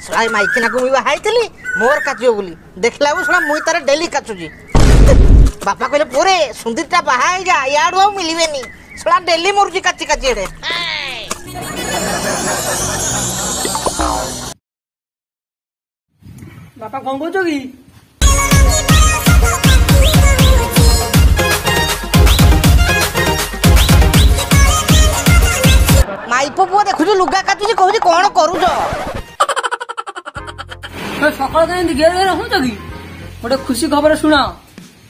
सला माइकिना को मुई बाहाइतली मोर काचियो बोली देखला वो सला मुई तारे डेली काचुजी बापा कहले पोरे सुंदरटा बाहाइ जा याडू आ मिलिबेनी सला डेली मोरजी काची काची एडे बापा कौन कहछो की माइपो पुआ देखुछु लुगा काचुजी कहूजी कोन करूजो सकाळ कहीं गेले रहूछ की गोटे खुशी खबर शुण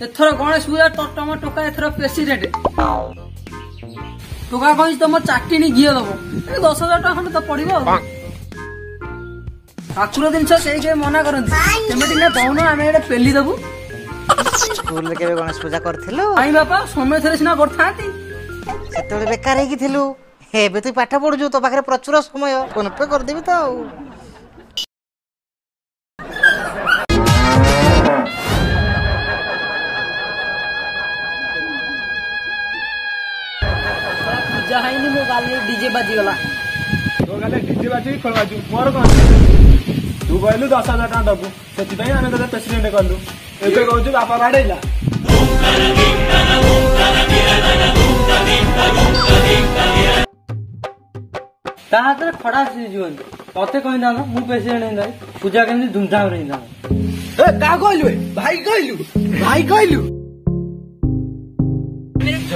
एथर गणेश पूजा टमा टोका एथर प्रेसिडेंट टोका कही तुम चाटिनी घी दब 10,000 टका खंड तो पड़ो ठाकुर जिनस से मना करती दौन आम पेली दबू स्कूल में केबे गणेश पूजा करथिलु आई बापा समय थरे सिना करथाती सेतबे बेकार हेकी थिलु हेबे तू पाठ पढुजु तो पाखरे प्रचुर समय फोन पे कर देबी तो पूजा हाइनी मो गाली डीजे बाजी गला तो गाले डीजे बाजी खोल बाजू मोर कोन तू कहलु 10,000 टका दबु सेति पई आने तते प्रेसिडेंट करलु एबे कहू बापा बाडैला ता हाथ रे खड़ा से जीवन तते कहि ना मु प्रेसिडेंट नै पूजा केमि धूमधाम रही ना ए का कहलु भाई कहलु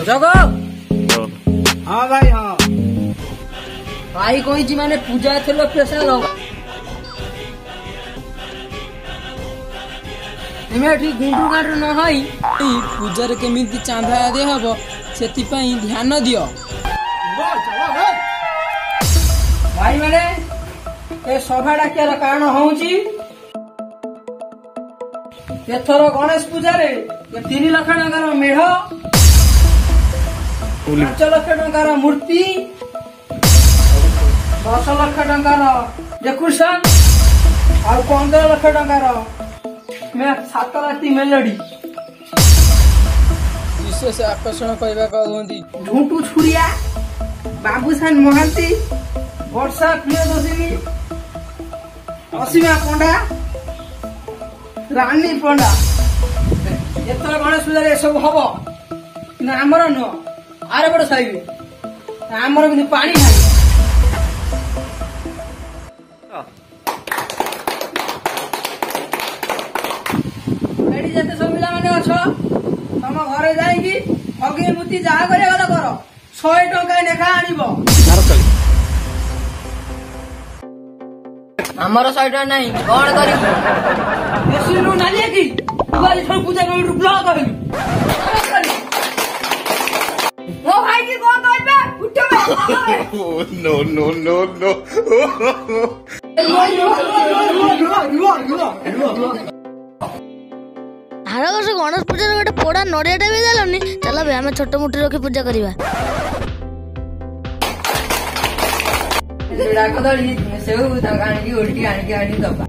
जगो हां भाई हां भाई कही माने पूजा थेलो स्पेशल हो एमे ठीक गुंडू गाड़ न हई पूजा रे केमिति चांदा दे हबो सेति पई ध्यान दियो भाई माने ए सभा डाकियार कारण होउची एथर गणेश पूजा रे 3 लाख टकार मेढ 5 लाख टकार मूर्ति 10 लाख टकार डेकोरेशन और 15 लाख टकार मैं 7 राति मेलोडी विशेष आकर्षण कहवा कहती झूठू छुरिया बाबूसान महांती वर्षा प्रियदर्शिनी असीमा पंडा रानी पंडा एथर गणेश पूजा सब हम आमर नुह आरे बड़ साइबे आमर कि पानी खाई सब पिला माने अछ तम घरे जाइकी हगे मुती जहा करे गला कर 100 टका नेखा आनिबो हमर 100 टका नहीं कोन करी बेसी नु नालिए की दुआरी सब पूजा कर ब्लॉक कर ओ भाई की कोन करबे उठो no no no no आर वर्ष गणेश पूजा गोटे पोड़ा नड़ियाटा भी देलनि चल बे आम छोट मुठी रखी पूजा करवा डाक दड़ी सेऊ उल्टी आणी दबा